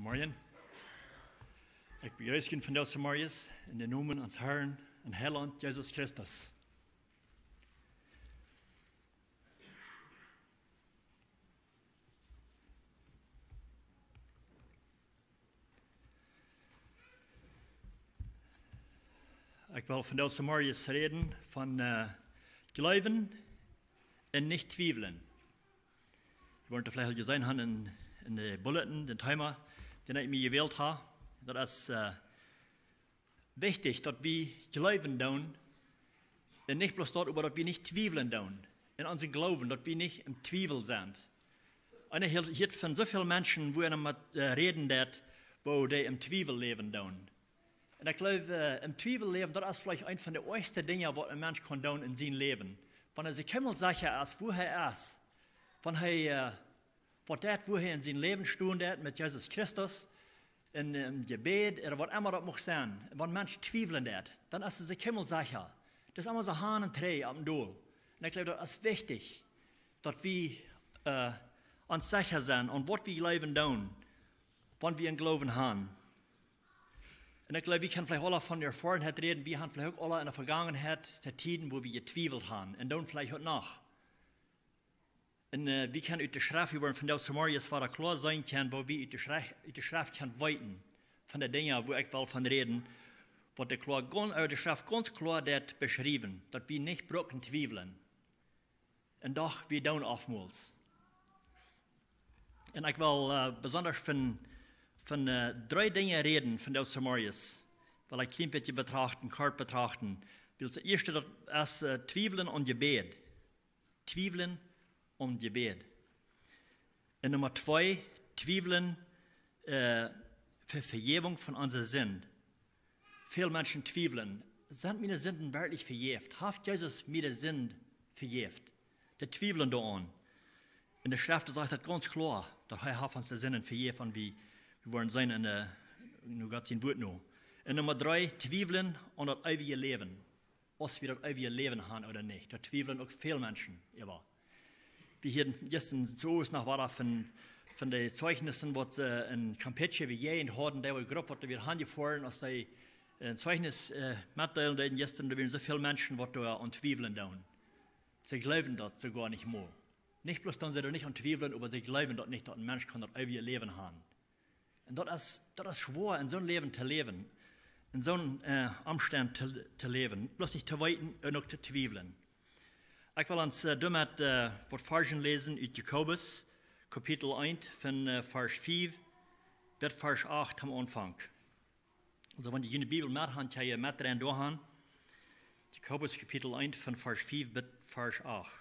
Goedemorgen. Ik begrüße jullie van deze morgen in de naam ons Herrn en Heiland Jezus Christus. Ik wil van deze morgen reden van geloven en niet twijfelen. Je wordt vielleicht al gezien hebben in de bulletin, den Timer, den ik me gewählt habe. Dat is wichtig, dat we geloven doen en niet bloß dort, aber dat we niet twijfelen doen. In onze Glauben, dat we niet im Twijfel zijn. En ik heb van zoveel mensen, wo je met reden dat, wo die im Twijfel leven doen. En ik geloof, im Twijfel leven, dat is vielleicht een van de ersten dingen, wat een mens kan doen in zijn leven. Wanneer zich helemaal sicher is, wo hij is, van hij, wat dat, wo hij in zijn leven stond, met Jezus Christus, in gebed, of wat immer dat mag zijn, wanneer mensen twijfelen dat, dan is hij zich helemaal sicher. Dat is allemaal zo haan en tree op een doel. En ik geloof, dat is wichtig, dat we ons sicher zijn, en wat we leven doen, wanneer we in geloven hebben. En ik geloof, we kunnen vielleicht alle van de ervarenheid reden, we hebben vielleicht ook alle in de vergangenheid, de tijden, wo we getwijfeld hebben, en doen vielleicht ook nog. En we kunnen uit de schrift, we worden van deze morgen waar klaar zijn kan, waar we uit de schrift kunnen weten, van de dingen waar ik wel van reden, wat de klaar uit de schrift ganz klaar dat beschrijven, dat we niet brokken twijfelen. En doch, we doen afmoels. En ik wil bijzonder van drie dingen reden van deze morgen, wil ik een klein beetje betrachten, kort betrachten. Het eerste dat is twijfelen aan gebed. Twijfelen aan gebed. En nummer 2, twijfelen voor vergeving van onze zin. Veel mensen twijfelen, zijn mijn zinden werkelijk vergeeft? Heeft Jezus mijn zin vergeeft? Die twijfelen daaraan. In de schrift zegt het ganz klar, dat hij heeft onze zinnen vergeeft en we worden zijn in de, nu gaat zijn woord nu. En nummer 3, twijfelen aan dat eeuwige leven. Als we dat eeuwige leven hebben of niet. Dat twijfelen ook veel mensen. Ja. We hebben gestern zo eens nog wat van de Zeugnissen, wat ze in Campeche bijeen hadden, die groep wat we aangevoerd, als zij een Zeugnis mitteilen, dat gestern, er waren zoveel mensen wat daar aan twijfelen doen. Ze geloven dat sogar nicht mehr. Nicht bloß dann sie da nicht an twijfelen, aber sie glauben dat nicht, dat ein Mensch kann das ewige Leben haben. Und das ist schwer, in so einem Leben zu leben, in so einem Umstand zu leben, bloß nicht zu weiten und auch zu twijfelen. Ich will uns damit wat Versen lesen uit Jakobus, Kapitel 1, von Vers 5 bis Vers 8 am Anfang. Also wenn die Bibel mit haben, kann ihr mit rein durchhaben. Jakobus, Kapitel 1, von Vers 5 bis Vers 8.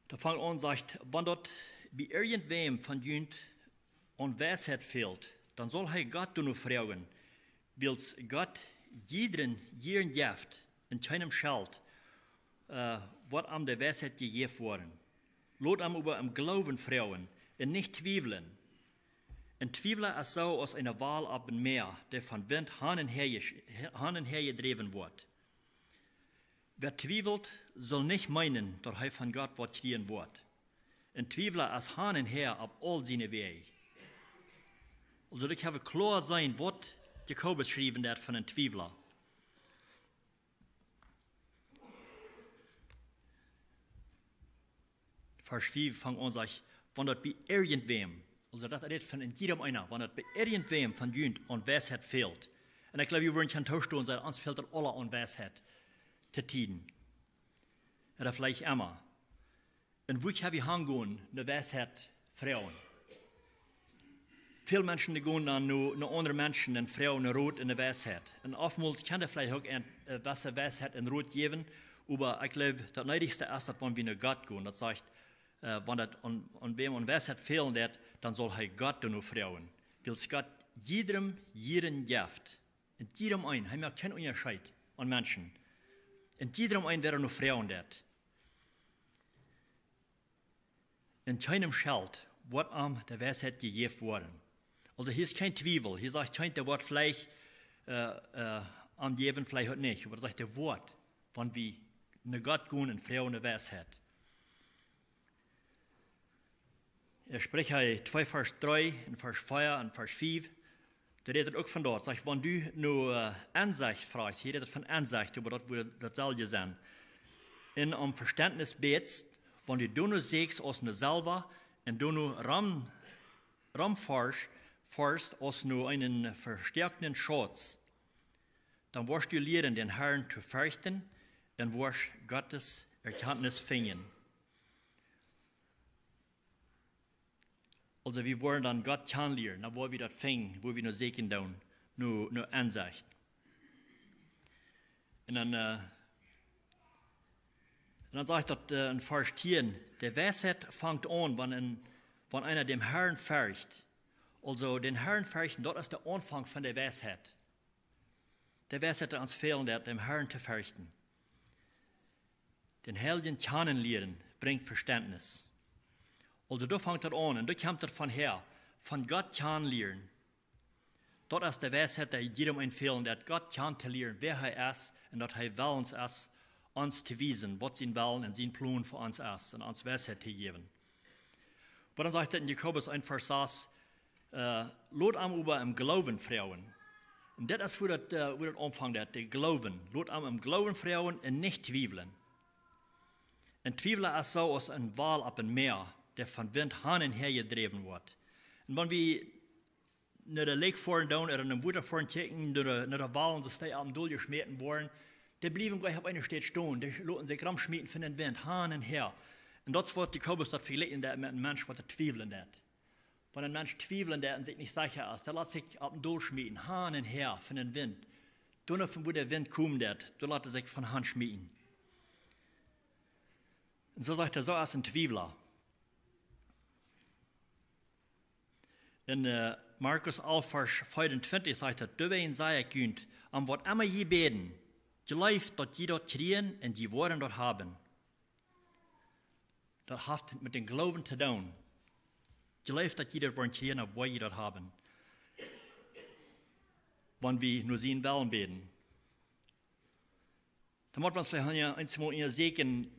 Da fängt an und sagt, wenn dort bei irgendwem von jünd an Weisheit fehlt, dann soll er Gott nur fragen, weil Gott jeden gibt in keinem Schalt, was am der Weisheit gegeben worden. Lot am über am Glauben fragen und nicht twijfelen. Ein Twijfler ist so aus einer Wahl ab dem Meer, der von Wind hin und her gedreven wird. Wer twijfelt, soll nicht meinen, dass er von Gott was kriegen wird. Ein Twijfler ist hin und her ab all seine Wege. Also ich habe klar sein, was Jakobus geschrieben hat von einem Twijfler. Vers 5 fängt an und sagt, wenn das bei irgendwem, also das redet von jedem einer, wenn das bei irgendwem von Jünd an Weisheit fehlt. Und ich glaube, wir wollen kein Tausch tun und sagen, uns fehlt das alle an Weisheit zu tun. Oder vielleicht immer. Und wo kann wir hingehen, eine Weisheit fragen? Viele Menschen die gehen dann nur andere Menschen, und Frauen Rot in der Weisheit. Und oftmals kann der vielleicht auch eine Weisheit in Rot geben, aber ich glaube, das Nötigste ist, dass wenn wir nach Gott gehen, das sagt, wenn das an wem an Weisheit fehlen wird, dann soll er Gott nur fragen. Weil Gott jeden gibt. Und jedem einen, haben wir keinen Unterschied an Menschen. Und jedem einen wird nur fragen wird. In keinem Schalt wird der Weisheit gegeben worden. Also hier ist kein Twijfel. Hier sagt kein, der Wort vielleicht angeben, vielleicht auch nicht. Aber das sagt der Wort, wenn wir nach Gott gehen und fragen eine Weisheit. spricht 2 Vers 3 en Vers 4 en Vers 5. Da redet ook van dort. Zeg, wanneer du nu aanzicht vraagt, hier redet van aanzicht, aber dat zal je zijn. En om verständnis betst, wanneer du nu zegst als nu selber, en du nu ramforst als nu einen verstärkten Schutz, dann wirst du lernen, den Herrn zu fürchten, und wirst Gottes Erkenntnis finden. Also wir wollen dann Gott kennenlernen, wo wir das finden, wo wir nur sehen tun, nur Ansicht. Und dann sagt dort in Vers 10, der Weisheit fängt an, wenn einer dem Herrn fürchtet. Also den Herrn fürchten, dort ist der Anfang von der Weisheit. Der Weisheit uns fehlen, dem Herrn zu fürchten. Den Helden kennenlernen bringt Verständnis. Also da fängt das an und da kommt das von her, von Gott kennenlernen. Dort ist der Weisheit, der jedem empfehlen, der Gott kennenlernen, wer er ist und dass er willens ist, uns zu wiesen, was sein Willen und sein Plan für uns ist und uns Weisheit zu geben. Aber dann sagt er in Jakobus 1, Vers 6, lot am über im Glauben Frauen. Und das ist, wo das anfängt, der Glauben. Lot am im Glauben Frauen und nicht zweifeln. Und Zweifeln ist so als ein Wal ab dem Meer, der von Wind hin und her gedreven wird. Und wenn wir naar de leek fahren down, oder een water fahren kijken, naar de Walen, die steeds am Dol geschmeten worden, die blijven gleich op een steed staan. Die laten zich ramschmeten van den Wind, hin und her. Und das wird die Jakobus dat vergelijken met een mens wat er twijfelen dat. Wenn ein Mensch twijfelen dat en zich nicht sicher ist, der lässt sich ab dem Dol schmieden, hin und her von den Wind. Dann von wo der Wind kommt, da lässt er sich von Hand schmieden. Und so sagt er, so ist ein Twiefler. In Markus 11, Vers 25 sagt er, du wen sei könnt, am wat immer je beten, geläuft, dat je dort kriegen und die Worte dort haben. Das hat mit dem Glauben zu tun. Geläuft, dat je dort wollen kriegen, ob wir je dort haben. Wenn wir nur sehen wollen beten. Dann muss man vielleicht einmal in Segen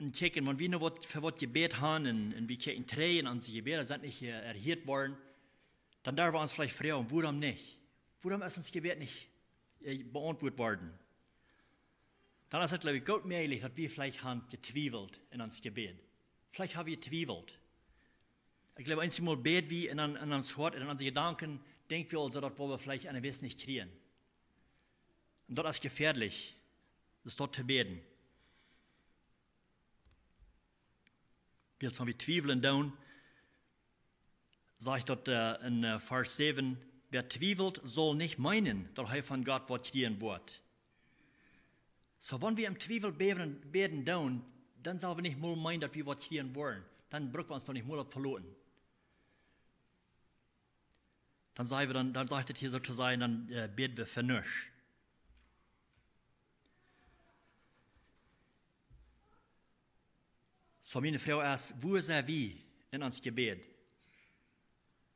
und checken, wenn wir nur für was gebet haben und wir checken Tränen und die Gebete sind nicht erhört worden, dann darf wir uns vielleicht fragen, warum nicht? Warum ist uns Gebet nicht beantwortet worden? Dann ist es, glaube ich, gut möglich, dass wir vielleicht haben getwiefelt in uns Gebet. Vielleicht haben wir getwiefelt. Ich glaube, einmal beten wir in uns Hort, in unsere Gedanken, denken wir also, dass wir vielleicht eine Wissen nicht kriegen. Und das ist gefährlich, das dort zu beten. Jetzt haben wir Zweifeln down. Sagt dort in Vers 7, wer twiefelt, soll nicht meinen, dass er von Gott was kriegen wird. So, wenn wir im Zweifel beten down, dann sollen wir nicht mal meinen, dass wir was kriegen wollen. Dann brauchen wir uns doch nicht mal verloren. Dann sagt es hier so zu sein, dann beten wir für nichts. So, meine Frau ist, wo sind wir in uns Gebet?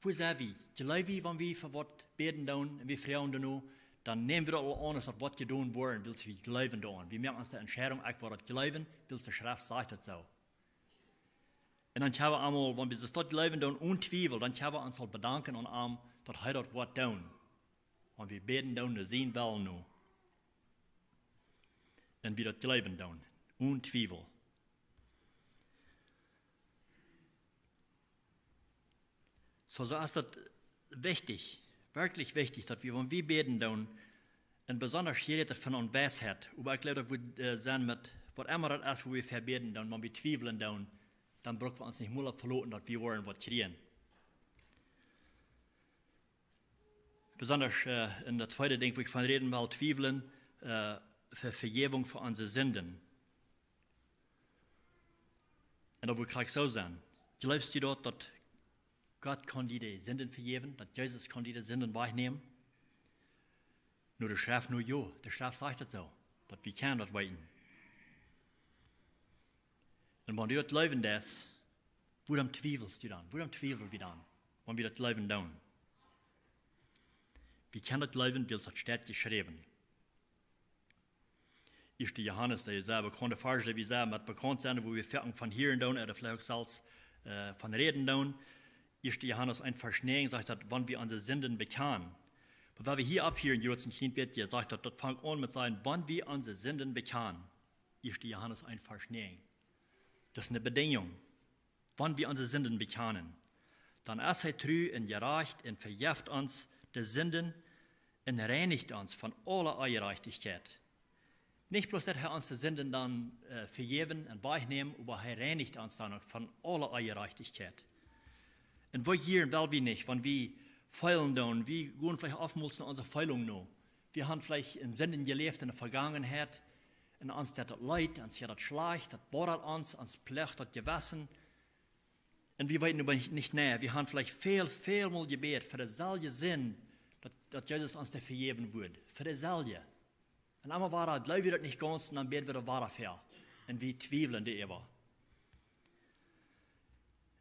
Wo sind wir? Glauben wir, wenn wir für was beten tun, und wir fragen dann, dann nehmen wir das an, dass was getan worden, willst wir glauben tun. Wir merken uns die Entscheidung, ich will das glauben, willst die Schrift sagt das so. Und dann haben wir einmal, wenn wir das dort glauben tun, untwiebel, dann haben wir uns halt bedanken und am, dass er das Wort tun. Und wir beten tun, das sehen wollen nur. Und wir das glauben tun, untwiebel. So ist das wichtig, wirklich wichtig, dass wir, wenn wir beten, dann, und besonders hier das von uns Weisheit, aber ich glaube, dass wir sein mit, was immer das ist, wo wir verbeten, dann, wenn wir zweifeln, dann brauchen wir uns nicht mal verloren, dass wir wollen, was kriegen. Besonders in der zweiten Ding, wo ich von reden will, zweifeln, für Vergebung für unsere Sünden. Und da will ich so sein. Glaubst du dort, dass Gott kann die Sünden vergeben, dass Jesus kann die Sünden wegnehmen? Nur der Schrift nur ja, der Schrift sagt das so, dass wir können das weiten. Und wenn du das glauben lässt, woran zweifelst du dann? Woran zweifeln wir dann, wenn wir das glauben tun? Wir können das glauben, weil es steht geschrieben. 1. Johannes, der sehr bekannte Vers, der wir sehr mit bekannt sind, wo wir Ferien von hier und da, oder vielleicht auch selbst von reden tun. 1. Johannes 1, Vers 9 sagt, dass, wenn wir unsere Sünden bekennen. Aber weil wir hier ab hier in Jürzen Kindbett, sagt, das fängt an mit sein, wenn wir unsere Sünden bekennen. 1. Johannes 1, Vers 9. Das ist eine Bedingung. Wenn wir unsere Sünden bekennen, dann ist er treu und gerecht und vergibt uns die Sünden und reinigt uns von aller Ungerechtigkeit. Nicht bloß, dass er uns die Sünden dann vergeben und wegnehmen, aber er reinigt uns dann auch von aller Ungerechtigkeit. Und wo hier weil wir nicht, wenn wir feilen tun, wir gehen vielleicht oftmals in unsere Feilung noch. Wir haben vielleicht in Sünden gelebt in der Vergangenheit, und uns das leid, uns das schlecht, das bohrt uns plecht das Gewissen. Und wir weten aber nicht näher. Wir haben vielleicht viel mal gebet für dasselbe Sinn, dass Jesus uns das vergeben wird. Für dasselbe. Und einmal war das, glauben wir das nicht ganz, und dann beten wir das weiter. Und wir zweifeln die immer.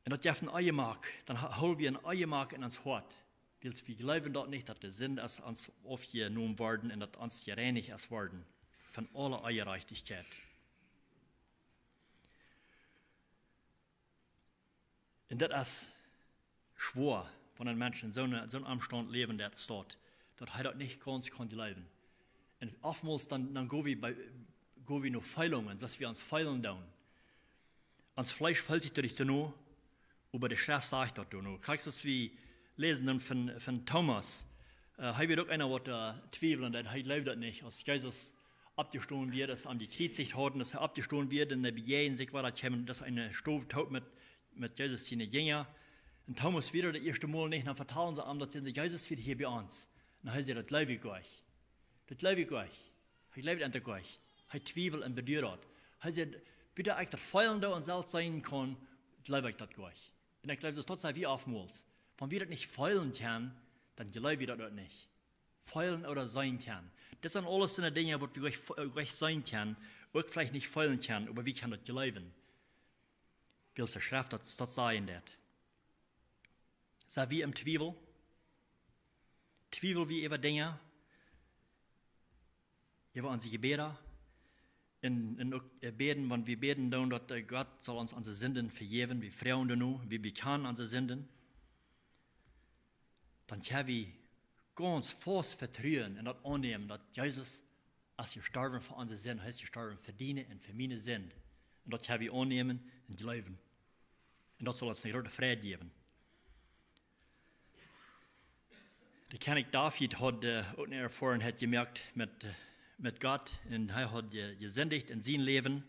Und das gibt ein Eiemark, dann holen wir ein Eiemark in uns Hort. Wir glauben dort nicht, dass der Sinn ist uns aufgenommen worden und dass uns gereinigt ist worden von aller Ungerechtigkeit. Und das ist schwor von einem Menschen, so einem Umstand leben, der steht, dass er das nicht ganz kann leben. Und oftmals dann gehen wir noch Feilungen, dass wir uns feilen tun. Uns Fleisch fällt sich durch den Nuh, aber die Schrift sagt das nur. Kriegst du es wie lesen dann von Thomas. Er wird auch einer, der zweifeln, der glaubt das nicht. Als Jesus abgestohlen wird, dass an die Kriegssicht halten, dass er abgestohlen wird, und der bejähen sich, war das kommen, dass eine Stufe taut mit Jesus seine Jünger. Und Thomas wieder das erste Mal nicht, dann vertrauen sie an, dass sie Jesus wieder hier bei uns. Und dann heißt er, das glaube ich euch. Das glaube ich euch. Ich glaube an euch. Ich zweifelt und bedeutet. Er sagt, bitte euch das Feilen da und selbst sein kann, glaube ich das euch. Und ich glaube, das ist trotzdem wie oftmals. Wenn wir das nicht feilen können, dann glaube ich das nicht. Feilen oder sein können. Das sind alles so Dinge, die wir euch sein können, auch vielleicht nicht feilen können, aber wie kann das glauben? Wie es der Schrift das sagen wird. Sei wie im Zweifel. Zweifel wie über Dinge, über unsere Gebete. Und beten, wenn wir beten, dann, dass Gott soll uns unsere Sünden vergeben, wir frauen nur, wir bekennen unsere Sünden. Dann können wir ganz fest vertrauen und das annehmen, dass Jesus ist gestorben für unsere Sünden, er ist gestorben für deine und für meine Sünden. Und das können wir annehmen und glauben. Und das soll uns eine große Freude geben. Der König David hat auch eine Erfahrung gemerkt mit Gott, und er hat gesündigt in sein Leben.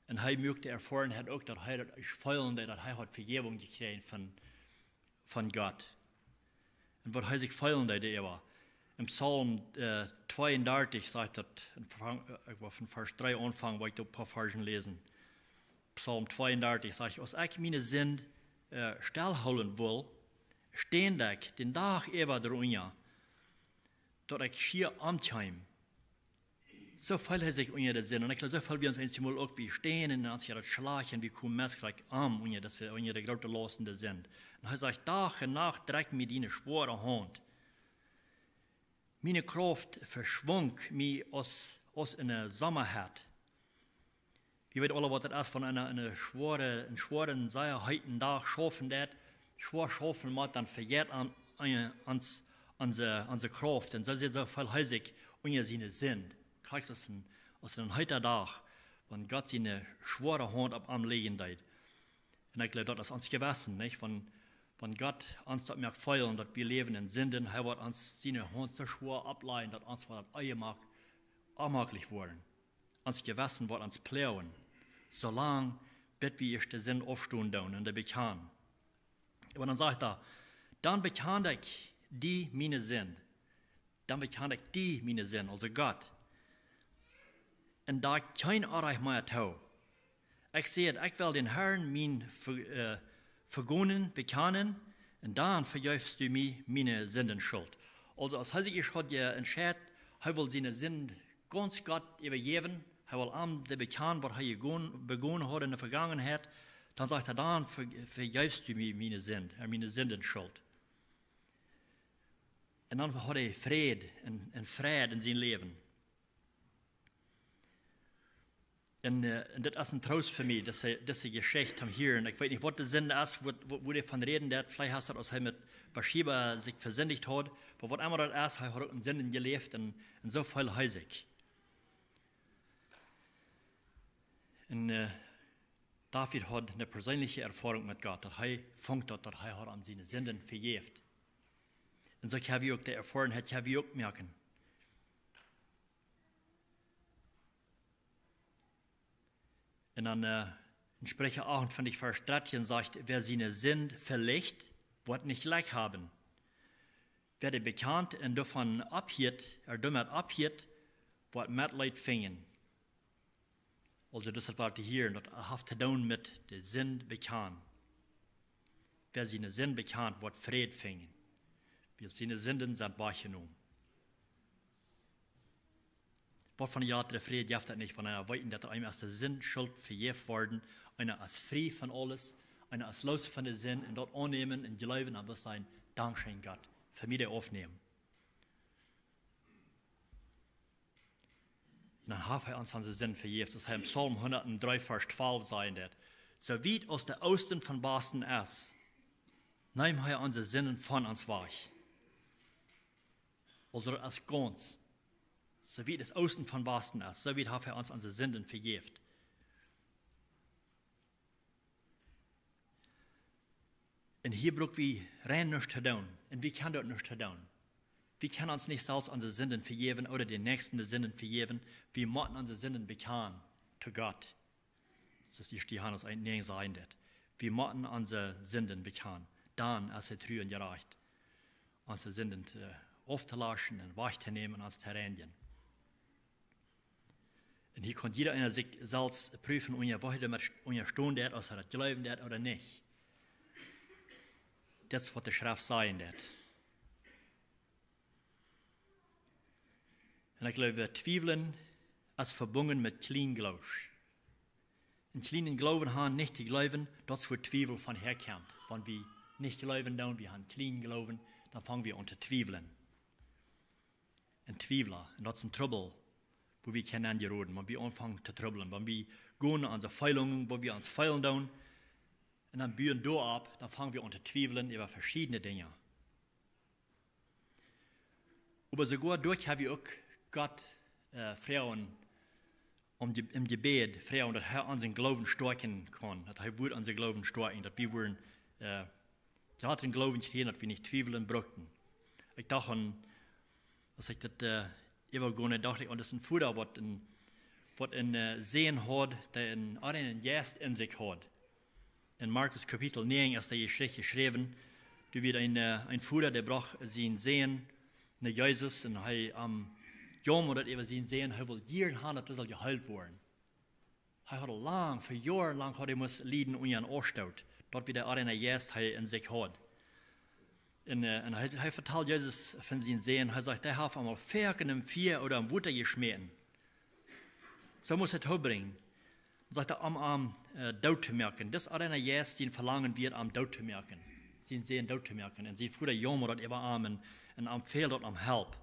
Und er möchte erfahren hat auch, dass er das feilende, dass er hat Vergebung gekriegt von Gott. Und was er sich feilende, der war. Im Psalm 32 sagt das, von Vers 3 anfangen, wollte ich ein paar Versen lesen. Psalm 32 sagt, als ich meine Sünd stillhalten will, ständig den Tag über drunter, dass ich schier amtheim. So viel hat sich unter der Sinn. Und ich glaube, so viel wir uns einmal auch wie stehen und uns das schlagen, wie kommen Messkreis am, unter dass wir unter der große Lastende sind. Und er sagt, Tag und Nacht trägt mir die schwere Hand. Meine Kraft verschwunk mir aus einer Sommerheit. Wir wissen alle, was das ist, von einer schweren, sehr heiten Tag schaffen das. Schwer schaffen macht, dann verjährt unsere Kraft. Und so sieht so viel heißig unter seine Sinn. Kriegst du aus einem heutigen Tag, wenn Gott seine schwere Hand am legen wird. Und ich glaube, das ist uns gewissen, nicht? Wenn Gott uns das merkt feilen, dass wir leben in Sünden, er wird uns seine Hand so schwer ableiten, dass uns das unmöglich werden. Uns gewissen wird uns pläuen, solange bis wir erst den Sinn aufstehen tun und der bekannt. Aber dann sagt er, dann bekannt ich die meine Sinn. Dann bekannt ich die meine Sinn, also Gott. Und da kein Arreich mehr tau. Ich sehe, ich will den Herrn mein Vergonnen bekennen, und dann vergibst du mir meine Sündenschuld. Also als ich hat ja entschieden, er will seine Sünden ganz Gott übergeben, er will ihm bekennen, was er begonnen hat in der Vergangenheit, dann sagt er, dann vergibst du mir meine Sündenschuld. Und dann hat er Friede in sein Leben. En dat is een troost voor mij, deze Geschichte hier. En ik weet niet wat de zin is, wo die van reden dat. Vielleicht hast du als hij met Bathsheba sich versündigt hat. Aber was immer das ist, hij hat een zin geleefd en so viel heisig. En David hat eine persönliche Erfahrung mit Gott, dass er funkt hat, dass er an seine Sünden vergeeft. Und so habe ich auch die Erfahrung, habe ich auch merken. Und dann in Sprecher 8, finde ich, Vers 13 sagt, wer seine Sünd verlegt, wird nicht leicht haben. Wer die bekannt und davon abhielt, damit abhielt, wird Mitleid finden. Also das ist was hier, das hat zu tun mit der Sünd bekannt. Wer seine Sünd bekannt, wird Frieden finden. Weil seine Sünden sind wahrgenommen. Was von der der Frieden gibt es nicht, von einer weiten, dass einem aus der Sünd Schuld vergeben worden, einer ist frei von alles, einer ist los von der Sünd und dort annehmen und glauben, aber sein Dankeschön Gott, für mich der aufnehmen. Und dann hat er uns unsere Sünden vergeben. Das heißt im Psalm 103, Vers 12 sein wird. So weit aus der Osten von Boston ist, nehmen wir unsere Sünden von uns weg. Also als ganz. So weit das Osten von Boston ist, so weit hat er uns unsere Sünden vergeben. Und hier brauchen wir rein nichts zu tun. Und wir können dort nichts zu tun. Wir können uns nicht selbst unsere Sünden vergeben oder den Nächsten die Sünden vergeben. Wir müssen unsere Sünden bekennen zu Gott. Das ist die Johannes 1,9 sagen das. Wir müssen unsere Sünden bekennen. Dann ist es treu und gerecht, unsere Sünden aufzulaschen und wegzunehmen und uns zu reinigen. Und hier kann jeder einer sich selbst prüfen, ob er damit stehen hat, ob er das glauben hat oder nicht. Das ist, was die Schrift sagen hat. Und ich glaube, Zweifeln ist verbunden mit kleinen Glauben. In kleinen Glauben haben nicht die Glauben, dort wo Zweifel von herkommt. Wenn wir nicht glauben, dann wir haben kleinen Glauben, dann fangen wir an zu zweifeln. Und Zweifler, und das ist ein Trouble, wo wir kennen angeraten, wenn wir anfangen zu troubeln, wenn wir gehen an unsere Feilungen, wo wir uns feilen tun, und dann bühren da ab, dann fangen wir an zu zweifeln über verschiedene Dinge. Aber sogar dort haben wir auch Gott, Frauen, im Gebet, Frauen, dass er unseren Glauben stärken kann, dass er wird unseren Glauben stärken, dass wir wollen, den Glauben stehen, dass wir nicht zweifeln brauchten. Ich dachte an, als ich das übergegangen dachte ich, das ist ein Futter, was in Sehen hat, der einen Geist in sich hat. In Markus Kapitel 9 ist die Geschichte geschrieben, da wird ein Futter, der braucht sein Sehen, nach Jesus, und er am Jom oder eben sein Sehen, er will Jahren haben, dass das geheilt werden. Er hat für Jahre lang hat er muss leiden und ihn anstaut, dort wie der eine Geist in sich hat. Und er vertelt Jesus von seinem Sehen, er sagt, der hat einmal Ferken im Vier oder am Wutter geschmissen. So muss er es bringen. Und sagt er, am Tod zu merken. Das ist eine Geist, die verlangen wird, am Tod zu merken. Sie sehen Tod zu merken. Und sie früher Jom oder eben am und fehlt dort am Help.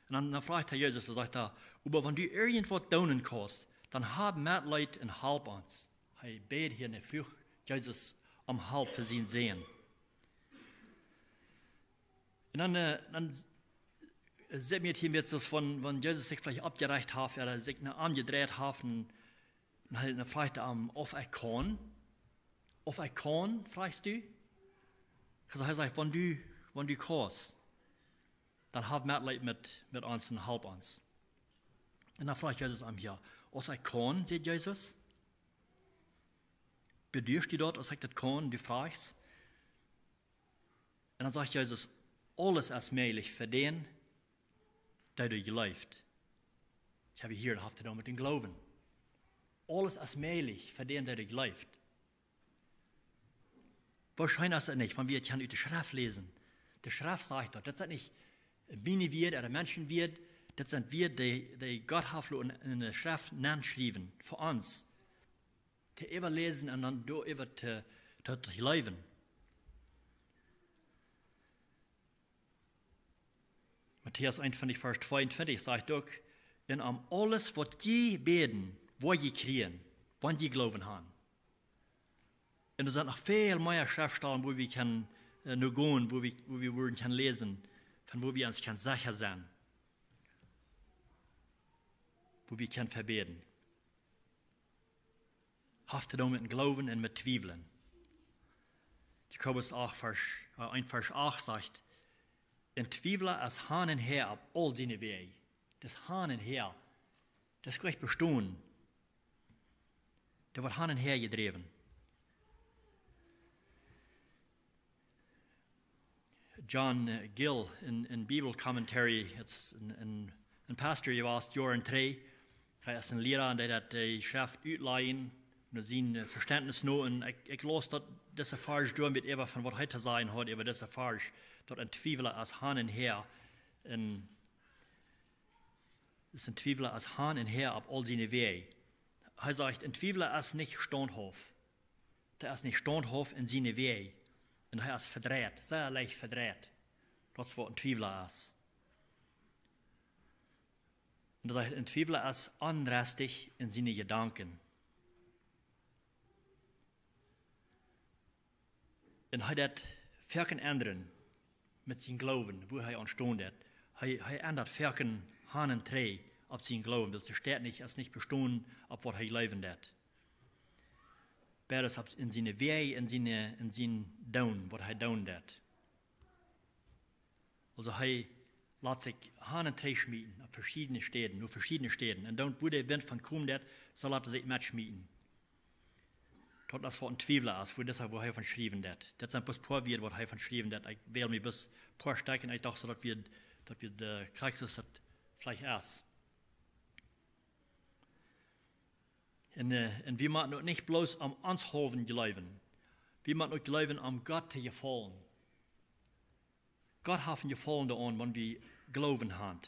Und dann fragt er Jesus, sagt er, aber wenn du irgendwas tun kannst, dann hab Mitleid und help uns. Er bet hier in der Früh, Jesus am Help für sein Sehen. Und dann sieht mir hier jetzt das, wenn Jesus sich vielleicht abgereicht hat, oder sich einen Arm gedreht hat, und dann fragt er, ob er kann. Ob er kann, fragst du? Er sagt, wenn du kannst, dann hab Mitleid mit uns und help uns. Und dann fragt Jesus hier, ob er kann, sagt Jesus. Bedürfst du dort, als ich das kann, du fragst? Und dann sagt Jesus, alles ist möglich für den, der du glaubt. Ich habe hier gehabt mit dem Glauben. Alles ist möglich für den, der du glaubt. Wahrscheinlich ist es nicht, wenn wir jetzt die Schrift lesen. Die Schrift sagt dort, das sind nicht meine Werte oder Menschenwerte, das sind wir, die Gott hat in der Schrift geschrieben, für uns. Zu überlesen und dann über zu leben. Matthäus 1, Vers 22 sagt doch, in alles, was die beten, wo je kriegen, wann die glauben haben. Und er sind noch viel mehr Schriftstellen, wo wir können nur gehen, wo wir Worten können lesen, von wo wir uns können sicher sein, wo wir können verbeten. Haftet auch mit Glauben und mit Zweifeln. Jakobus 1 Vers 8 sagt, ein Twiebler als Hahn her ab all seine Wege. Das Hahn her, das kann ich bestehen. Der wird Hahn her gedreven. John Gill in Bible Commentary, jetzt ein Pastor, je was Jahren 3, er ist ein Lehrer, der hat die Schrift uitleihen, und sein Verständnis nur, und ich las dort diese Farge durch mit Eva von was heute sein hat, über diese Farge, dort ein Twiebler als Hahn her, das ist ein Twiebler als Hahn her ab all seine Wege. Er sagt, ein Twiebler ist nicht standhaft. Der ist nicht standhaft in seine Wege. Und er ist verdreht, sehr leicht verdreht. Das ist, was ein Twiebler ist. Und er sagt, ein Twiebler ist anrestig in seine Gedanken. Und er hat verken ändern mit seinem Glauben, wo er anstehen hat. Er ändert verken Hahnen drei ab seinem Glauben, weil es steht nicht, es nicht bestehen, ab was er glauben hat. Beides in seine Wege, in sein Down, was er down hat. Also er lässt sich Hahnen drei schmieden, auf verschiedene Städten, nur verschiedene Städten. Und dann, wo der Wind von kommt, so lässt er sich mitschmieden. Dort ist was ein Twiebler ist, wo er von schrieben hat. Das ist ein paar Wörter, was er von schrieben hat. Ich will mir bis ein paar Stärken, ich dachte, dass wir der Kriegses vielleicht ist. Und wir machen nicht bloß am Anshoven glauben. Wir machen auch glauben, am Gott zu gefallen. Gott hat gefallen daran, wenn wir glauben haben.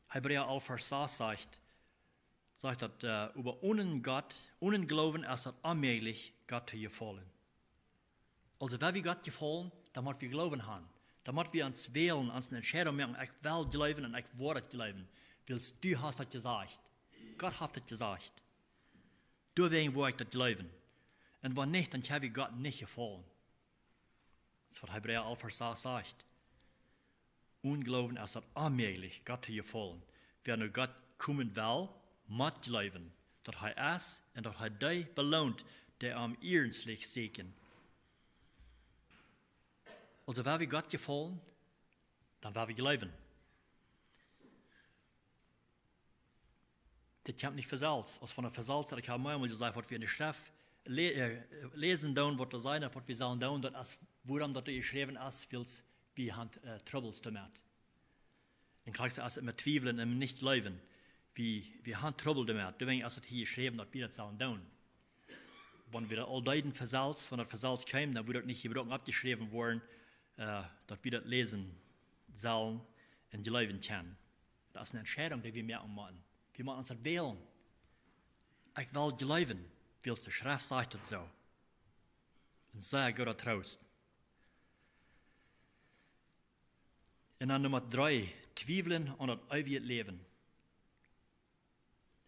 Hebräer 11 Vers 6 sagt dass über ohne Gott, ohne Glauben ist es unmöglich, Gott zu gefallen. Also wenn wir Gott gefallen, dann müssen wir Glauben haben. Dann müssen wir uns wählen, uns eine Entscheidung machen, ich will glauben und ich werde glauben. Weil du hast das gesagt. Gott hat das gesagt. Deswegen will ich das glauben. Und wenn nicht, dann habe ich Gott nicht gefallen. Das ist, was Hebräer 11 Vers 6 sagt. Unglauben ist es unmöglich, Gott zu gefallen. Wer nur Gott kommen will, muss glauben, dass er ist und dass er die belohnt, der am ernstlich sehen. Also, wenn wir Gott gefallen, dann werden wir glauben. Das kommt nicht versalzt. Als von der Versalzt hat ich einmal gesagt, was wir in der Schrift lesen, was da sein, was wir sollen tun, das ist, woran das geschrieben ist, weil wir haben Troubles damit. Dann kriegst du es mit Zweifeln und nicht glauben. Wir haben Trouble damit. Deswegen ist es hier geschrieben, dass wir das sollen tun. Wenn wir all deiden versalzt, wenn das versalzt käme, dann würde das nicht gebrochen abgeschrieben worden, dass wir das lesen sollen und glauben können. Das ist eine Entscheidung, die wir machen. Wir müssen uns das wählen. Ich will glauben, weil die Schrift sagt das so. Und sehr guter Trost. Und dann Nummer 3, Zweifeln und das ewige Leben.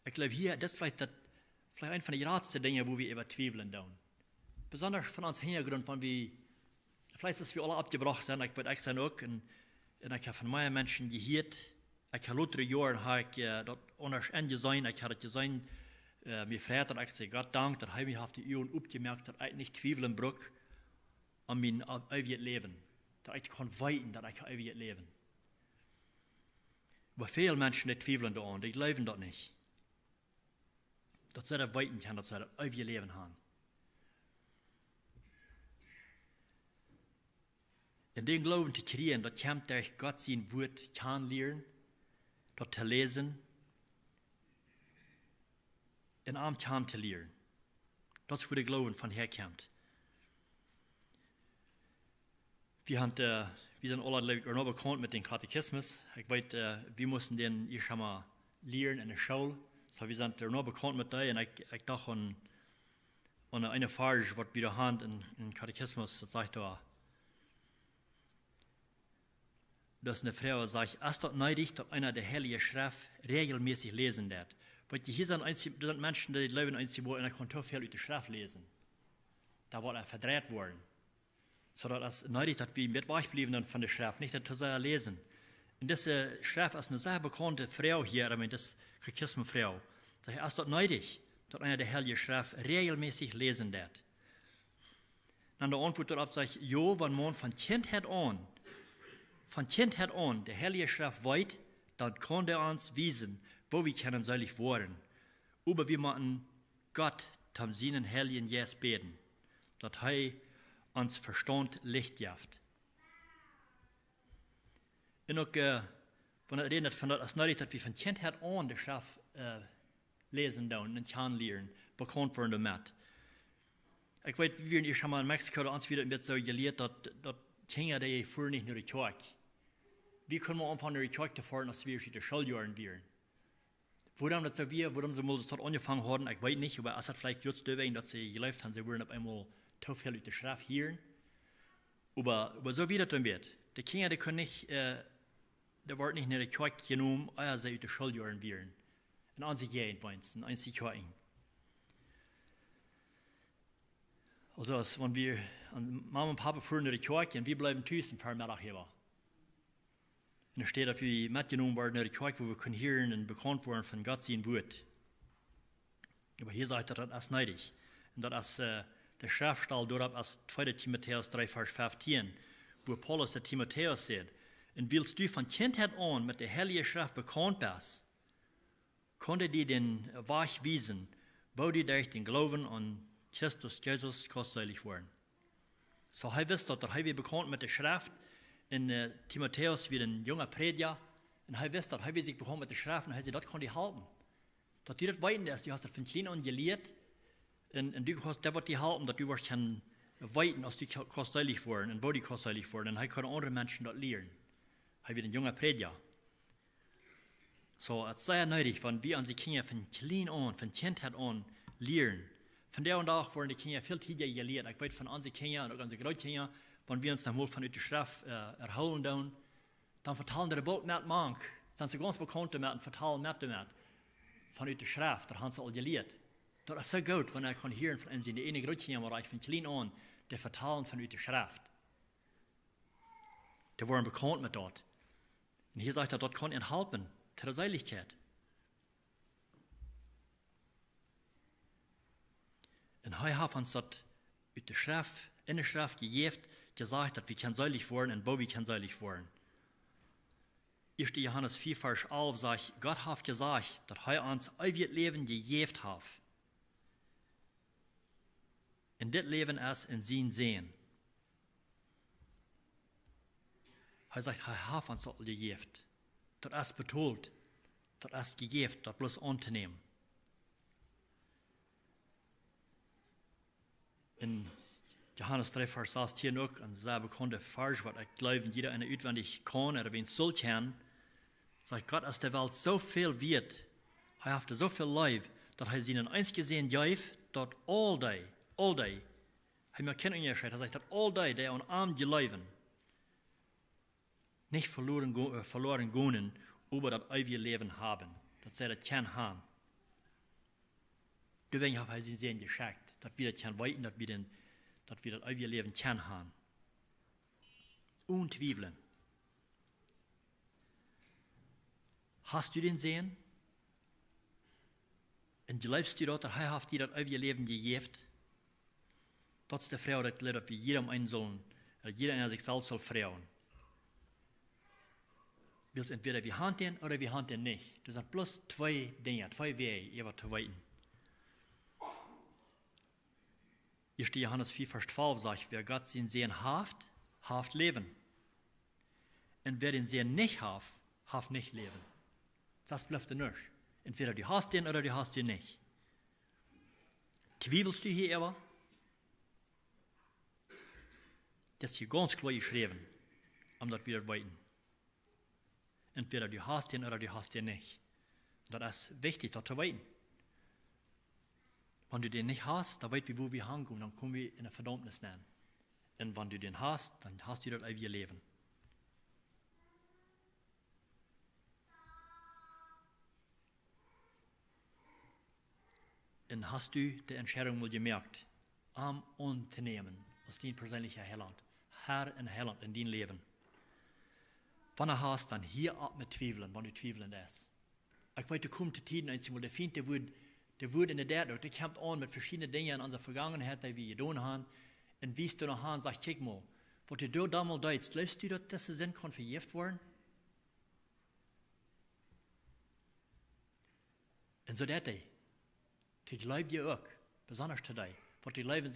Ich glaube hier, das ist vielleicht eine von den größten Dingen, wo wir über Zweifeln tun. Besonders von uns Hintergrund, wenn wir, vielleicht ist es für alle abgebrochen sind, ich würde sagen auch, und ich habe von meinen Menschen gehört, ich habe lauter Jahre dort anders angesehen, ich habe das gesehen, mir freut, und ich sage Gott Dank, dass ich mich auf die Ohren aufgemerkt habe, dass ich nicht zweifeln brauche an mein ewiges Leben. Dass ich kann weiten, dass ich ewiges Leben. Aber viele Menschen, die zweifeln daran, die glauben das nicht. Dass sie das weiten können, dass sie das ewiges Leben haben. In den Glauben zu kriegen, das kommt durch Gott sein Wort kennenlernen, das zu lesen, in Abend zu lernen. Das ist, wo der Glauben von herkommt. Wir sind alle noch bekannt mit dem Katechismus. Ich weiß, wir mussten den hier schon mal lernen in der Schule. So, wir sind noch bekannt mit dem. Und ich dachte an eine Frage, was wir haben im Katechismus, das sagt da, dass eine Frau sagt, ist das nötig, dass einer der Heilige Schrift regelmäßig lesen wird, Weil hier sind Menschen, die leben einzig, wo in der Kontorfeld uit de Schrift lesen. Da wird er verdreht worden. So dass es nötig, dass wir mit weichblieben von der Schrift, nicht zu sehr lesen. Und diese Schrift ist eine sehr bekannte Frau hier, das Christenfrau. Das ist dort nötig, dass einer der Heilige Schrift regelmäßig lesen wird. Dann der Antwort darauf sagt, jo, wenn man von Kindheit an, der Heilige Schrift weit, dann kann der uns wiesen, wo wir können selig worden. Aber wir müssen Gott zum seinen Heiligen Jes beten, dass er uns Verstand Licht jaft. Und auch, wenn er redet von das nötig, dass wir von Kindheit an der Schrift lesen und kennenlernen, bekannt werden damit. Ich weiß, wie wir schon mal in Mexiko uns wieder so gelehrt, dass Kinder, die fuhren nicht nur die Kirche. Wie können wir anfangen, die Kirche zu fahren, als wir die Schuljahren wären? Warum das so wir, warum sie mal das angefangen haben, ich weiß nicht, aber es hat vielleicht jetzt deswegen, dass sie gelebt haben, sie würden auf einmal zu viel aus der Schrift hören. Aber so wie das dann wird. Die Kinder, die können nicht, da wird nicht in die Kirche genommen, als sie aus der Schuljahren wären. Und an sich gehen, in einzig Kirche. Also, als wenn wir, Mama und Papa fuhren in die Kirche und wir bleiben tüß ein paar Mittag hier. Und es steht, dass wir mitgenommen werden in die Kirche, wo wir können hören und bekannt werden von Gott sein Wort. Aber hier sagt er, das ist neidig. Und das ist der Schriftstelle dort aus 2. Timotheus 3, Vers 15, wo Paulus der Timotheus sagt, und willst du von Kindheit an mit der Heiligen Schrift bekannt bist, konnte dir den Weg wiesen, wo du durch den Glauben an Christus Jesus kostelig worden. So er wisst, dass er bekannt mit der Schrift, in Timotheus wie ein junger Prediger, und er wisst, dass er sich bekannt mit der Schrift, und er sagt, das kann die halten. Dass du das weiten ist, du hast das von klein an gelehrt, und du kannst, das wird die halten, dass du wirst kann weiten, als du kostelig worden, und wo die kostelig worden, und er kann andere Menschen das lehren. Er wird ein junger Prediger. So, es ist sehr nötig, wenn wir unsere Kinder von klein an, von Kindheit an lehren. Von der und Tag wurden die Kinder viel tiefer gelehrt. Ich weiß von unseren Kindern und unseren Großkindern, wenn wir uns dann mal von der Schrift erholen, dann vertalen die Bild mit manch. Sind sie ganz bekannt damit und vertalen mit damit. Von der Schrift, da haben sie all gelehrt. Das ist so gut, wenn kann hören von unseren einen Großkindern, von klein an, die vertalen von der Schrift. Die wurden bekannt mit dort. Und hier sagt er, dort kann ihnen helfen, zu der Seligkeit. Und er hat uns das in der Schrift gegeben, gesagt, dass wir können selig werden und wo wir können selig werden. 1. Johannes 4, Vers 11 sagt, Gott hat gesagt, dass er uns ewiges Leben gegeben hat. Und das Leben ist in sein Sehen. Er sagt, er hat uns das gegeben. Das ist betont, das ist gegeben, das bloß anzunehmen. In Johannes 3, Vers 16 noch, ein sehr bekannter Vers, was ich glaube, jeder eine auswendig kann oder wen soll kennen, sagt Gott, als der Welt so viel wird, er hat so viel Leib, dass er seinen einzigen Geif, dort all day, er mir kennen ihn er sagt, all day, der an arm geleben, nicht verloren gehen, aber das ewige Leben haben, dass sie das kann haben. Deswegen hat er sie sehr geschickt, dass wir das können weiten, dass wir das ewige Leben können haben. Untweifeln. Hast du den sehen? Und lebst du dort, dass er dir das ewige Leben gegeben? Das ist die Frau, die wir jedem einen sollen, jeder einer sich selbst soll frauen. Willst entweder wir haben den oder wir haben den nicht. Das sind bloß zwei Dinge, zwei Wege, ihr zu weiten. 1. Johannes 4, Vers 12 sagt, wer Gott den Sehen haft Leben. Und wer den Sehen nicht haft nicht Leben. Das bleibt nicht. Entweder du hast den oder du hast den nicht. Zweifelst du hier aber? Das ist hier ganz klar geschrieben, das wieder weiten. Entweder du hast den oder du hast den nicht. Das ist wichtig, das zu weiten. Wenn du den nicht hast, dann weißt du, wo wir hingehen, dann kommen wir in eine Verdammnis nennen. Und wenn du den hast, dann hast du das ewige Leben. und hast du die Entscheidung mal gemerkt, am Unternehmen als dein persönlicher Herr und Heiland in dein Leben. Wann hast dann hier ab mit Zweifeln, wenn du zweifeln ist. Ich weiß, du kommst zu Tiden, einmal der Feind, der wird in der Tat, der kommt an mit verschiedenen Dingen in unserer Vergangenheit, die wir getan haben, und wie du noch an, sag, guck mal, was du damals deitst, glaubst du, dass diese Sinn kann verjährt werden? Und so dat die glaubt ihr auch, besonders today, was die Leute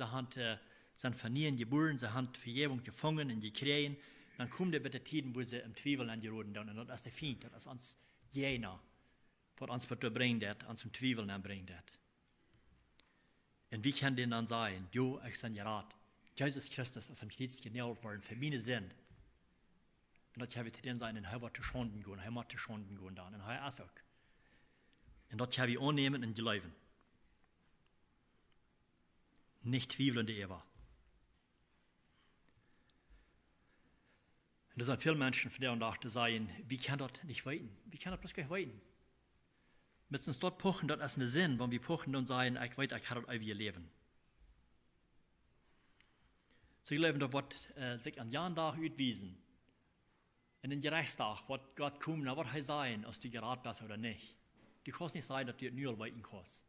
sind vernieren geboren, sie haben Vergebung gefangen und gekriegt, dann kommt der bitte Tiden, wo sie im Zweifel angeroden sind, und das ist der Feind, das ist uns jener, was uns bringt, uns zum Zweifeln anbringt. Und wie kann denn dann sagen, jo, ich bin gerat, Jesus Christus ist am Kreuz genäht worden für meine Sinn. Und das habe ich zu denen sagen, er wird zu Schanden gehen, er muss zu Schanden gehen dann, und er ist auch. Und das habe ich annehmen und glauben. Nicht zweifelnde Eva. Und da sind viele Menschen von der und dachten, sagen, wie kann das nicht weiten? Wie kann das bloß gar nicht weiten? Mit uns dort pochen, das ist ein Sinn, wenn wir pochen und sagen, ich weiß, ich kann das ewige leben. So glauben, da wird sich an Jahren Tag utwiesen. In den Gerichtstag wird Gott kommen, da wird er sein, ob du gerade bist oder nicht. Du kannst nicht sagen, dass du nur weiten kannst.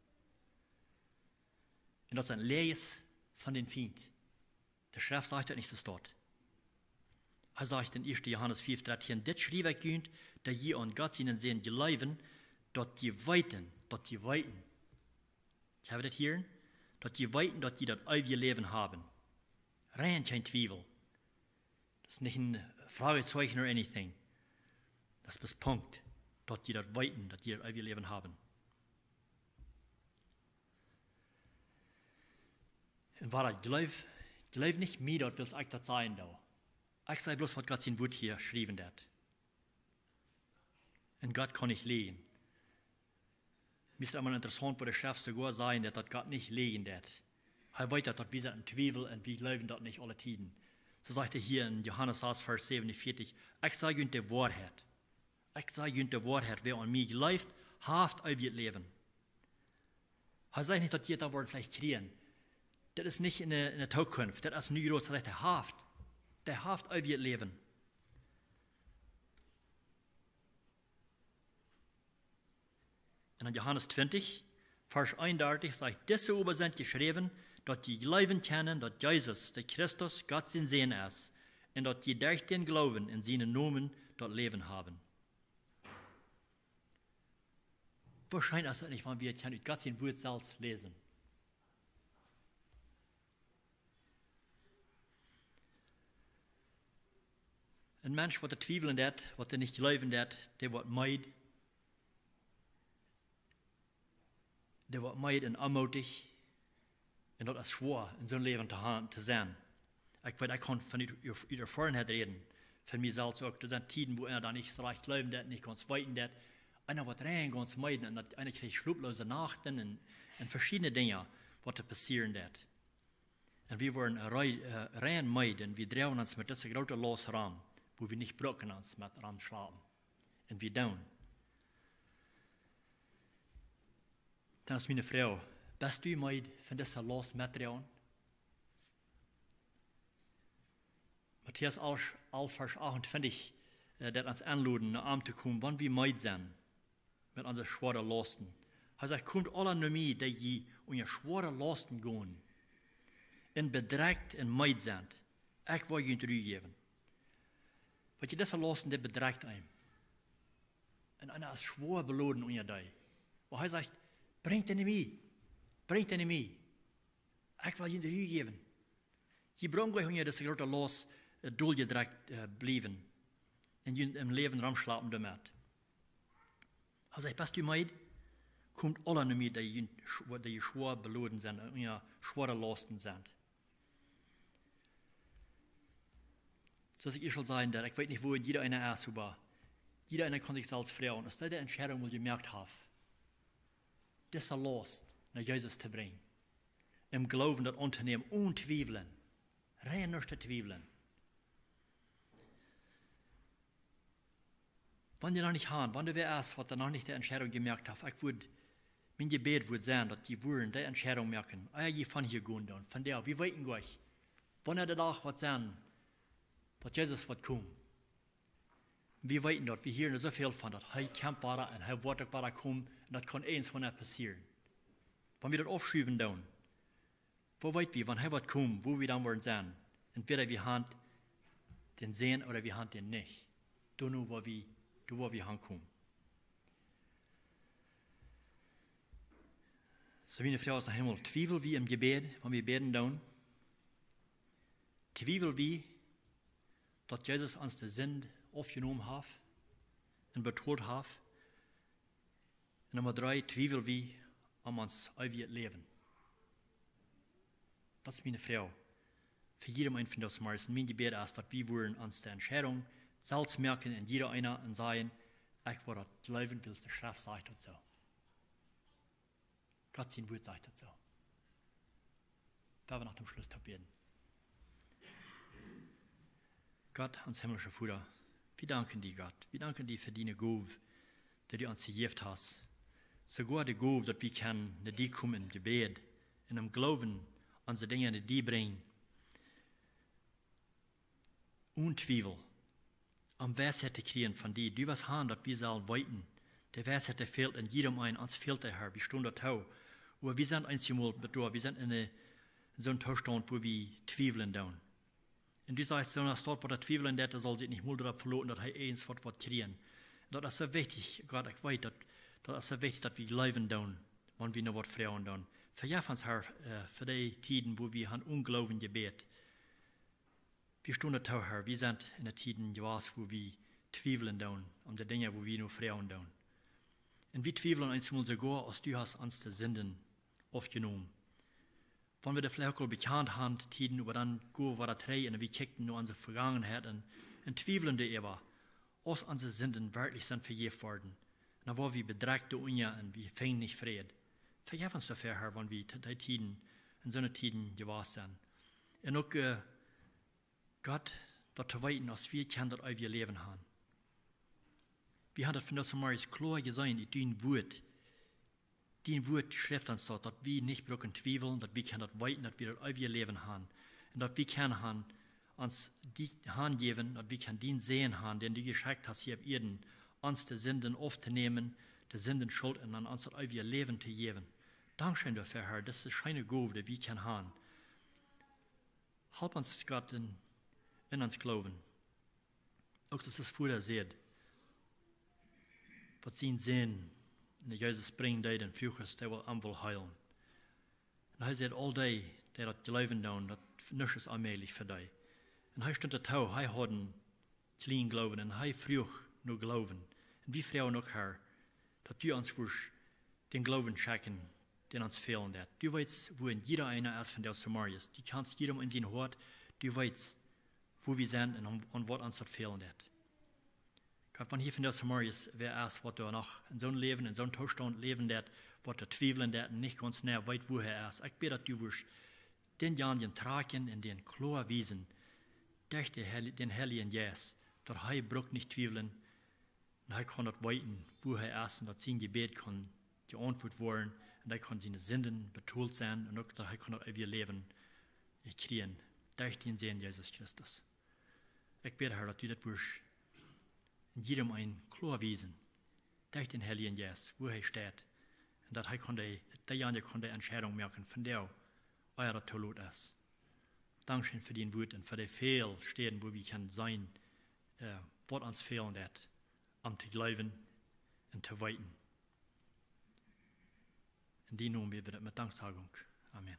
Und das ist ein Lees von den Feind. Der Schrift sagt das nicht so dort. Er sagt in 1. Johannes 5,13, das schrieb ich günd, da je an Gott seinen Sehen glauben, dass die weiten. Ich habe das hier, dass die weiten, dass die das ewige Leben haben. Rein kein Zweifel. Das ist nicht ein Fragezeichen oder anything. Das ist Punkt, dass die das weiten, dass die das ewige Leben haben. Und war ich glaub nicht mehr, dass will ich das sein da. Ich sage bloß, was Gott sein Wort hier schrieben hat. Und Gott kann nicht lehen. Mir ist einmal interessant, wo der Chef sogar sein, dass Gott nicht lehen hat. Er weiß, dass wir sind in Zweifel und wir glauben das nicht alle Tiden. So sagt er hier in Johannes 8, Vers 47, ich sage Ihnen die Wahrheit. Ich sage Ihnen die Wahrheit, wer an mich glaubt, haft ewig Leben. Er sagt nicht, dass ihr da wollen vielleicht kriegen. Das ist nicht in der Zukunft, das ist nicht groß, das ist der Haft. Der Haft ewig Leben. Und in Johannes 20, Vers 31 sagt, diese aber sind geschrieben, dass die glauben kennen, dass Jesus, der Christus, Gott sein Sehen ist, und dass die durch den Glauben in seinen Namen dort Leben haben. Wahrscheinlich ist es nicht, wenn wir Gott sein Wort selbst lesen. Ein Mensch, der zweifeln hat, der nicht glauben hat, der wird meid. Der wird meid und anmutig. Und das ist schwer, in so einem Leben zu sein. Ich kann von der Erfahrung reden. Von mir selbst auch. Das sind Tiden, wo einer da nicht so recht glauben hat, nicht ganz weiten hat. Einer wird rein ganz meiden und einer kriegt schlaflose Nachten und verschiedene Dinge, was passieren hat. Und wir wollen rein meiden. Wir drehen uns mit diesem großen Los ran, wo wir nicht brauchen uns mit ran schlafen. Und wir tun. Dann ist meine Frau, bist du meid von diesem Los mitdrehen? Matthäus 11, Vers 28, das uns anladen, nach Arm zu kommen, wann wir meid sind, mit unseren schweren Lasten. Er sagt, kommt alle nach mir, die unter schwere Lasten gehen, und bedrängt und meid sind. Ich will ihnen zurückgeben. Weil diese Lasten, der bedrängt einen. Und einer ist schwer beladen unter dich. Und er sagt, bringt ihn mir. Bringt ihn mir. Ich will ihnen zurückgeben. Sie bringen euch unter diese große Last durchgedrückt bleiben. Und im Leben rumschlafen damit. Er sagt, bist du meid? Kommt alle nach mir, die schwer beladen sind und unter schwere Lasten sind. So dass ich schon sagen, dass ich weiß nicht, wo jeder einer ist, aber jeder einer kann sich selbst fragen. Ist das die Entscheidung, die ich gemerkt habe, diese Last nach Jesus zu bringen? Im Glauben, das Unternehmen, ohne Zweifeln. Rein nicht zu zweifeln. Wenn ihr noch nicht habt, wenn du wer ist, was ihr noch nicht die Entscheidung gemerkt habt, ich würde Mein Gebet wird sein, dass die Wuren die Entscheidung merken, je von hier gehen dann, von der, wir weten gleich, wann der Tag wird sein, dass Jesus wird kommen. Wir weten dort, wir hören so viel von, dass er kommt weiter und er wird auch weiter kommen und das kann eins von er passieren. Wenn wir das aufschieben dann, wo weit wir, wann er wird kommen, wo wir dann werden sein, entweder wir haben den sehen oder wir haben den nicht. Da nur, wo wir hinkommen. So wie eine Frau aus dem Himmel, Zweifel wie im Gebet, wenn wir beten dann, Zweifel wie, dass Jesus uns die Sünde aufgenommen hat und betont hat. Und Nummer 3, Zweifel wie, uns ewig leben. Das ist meine Frau. Für jedem einen von uns ist mein Gebet ist, dass wir uns die Entscheidung selbst merken und jeder einer und sagen, ich will das leben, weil es der Schrift sagt das so. Gott sein Wort sagt das so. Da wir nach dem Schluss beten. Gott, uns himmlischer Vater, wir danken dir, Gott. Wir danken dir für deine Gabe, die du uns gegeben hast. Sogar die Gabe, dass wir können, nach dir kommen im Gebet, in dem Glauben, unsere Dinge nach dir bringen. Untwiebel, am Weisheit zu kriegen von dir. Du was haben, dass wir sollen weiten. Der Weisheit, der fehlt in jedem einen, uns fehlt der Herr, wir stehen da tau. Aber wir sind einmal bedroht, wir sind in so einem Zustand, wo wir zweifeln down. Und du sagst, so einer Stadt, wo der Zweifeln der soll sich nicht mal darauf verloren, dass er eins wird kriegen. Das ist so wichtig, Gott, ich weiß, das ist so wichtig, dass wir leben down, wenn wir noch was Frauen down. Verjaf uns, Herr, für die Zeiten, wo wir an Unglauben gebet. Wir stehen da, Herr, wir sind in den Zeiten, wo wir zweifeln down, um die Dinge, wo wir nur Frauen down. Und wir zweifeln einmal sogar, als du hast uns die Sünden aufgenommen. Wenn wir die vielleicht auch bekannt haben, Zeiten, aber dann gehen wir da rein und wir kicken nur unsere Vergangenheit und zweifeln die aber, als unsere Sünden wirklich sind vergeben worden. Und dann waren wir bedrückt und wir fingen nicht Frieden. Vergib uns dafür, Herr, wenn wir die Zeiten, in so einer Zeiten gewahr sind. Und auch Gott, dort zu weiten, als wir können, dass wir Leben haben. Wir haben das von das mal klar gesehen, in dein Wort schreibt uns dort, dass wir nicht brauchen zweifeln, dass wir können das weiten, dass wir das ewige Leben haben. Und dass wir können uns die Hand geben, dass wir können den sehen haben, den du geschickt hast hier auf Erden, uns die Sünden aufzunehmen, die Sünden Schuld und an uns das ewige Leben zu geben. Dankeschön dafür, Herr, das ist eine Gabe, die wir können haben. Help uns, Gott, in uns glauben. Auch dass das Vater sieht, was sie sehen, und Jesus bringt den Fuchs, der will am heilen. Und er sagt, all die, die das glauben tun, das nichts ist allmählich für dich. Und er steht da tau, er hat einen kleinen Glauben, und er früh nur Glauben. Und wie Frauen auch, Herr, dass du uns den Glauben schenken, den uns fehlen wird. Du weißt, wo jeder einer ist von der Samarias. Du kannst jedem in sein Hort, du weißt, wo wir sind und was uns fehlen wird. Gott, wenn hier von der Samarias wer ist, was du noch in so einem Leben, in so einem Zustand leben wird, was du zweifeln wird und nicht ganz näher weit, wo er ist. Ich bete, dass du wirst den Jahren tragen in den klar wiesen, durch den Heiligen Jesus, dass er braucht nicht zweifeln, und er kann das weiten, wo er ist, und dass sein Gebet kann geantwortet werden, und er kann seine Sünden betont sein, und auch, dass er kann das ewige Leben kriegen, durch den Sehen Jesus Christus. Ich bete, Herr, dass du das wirst in jedem ein klar wiesen, durch den Heiligen Jesus, wo er steht, und dass er kann die Entscheidung merken, von der euer Tod ist. Dankeschön für den Wut und für die Fehlstehen, wo wir können sein, was uns fehlen wird, um zu glauben und zu weiten. In die Namen beten wir mit Danksagung. Amen.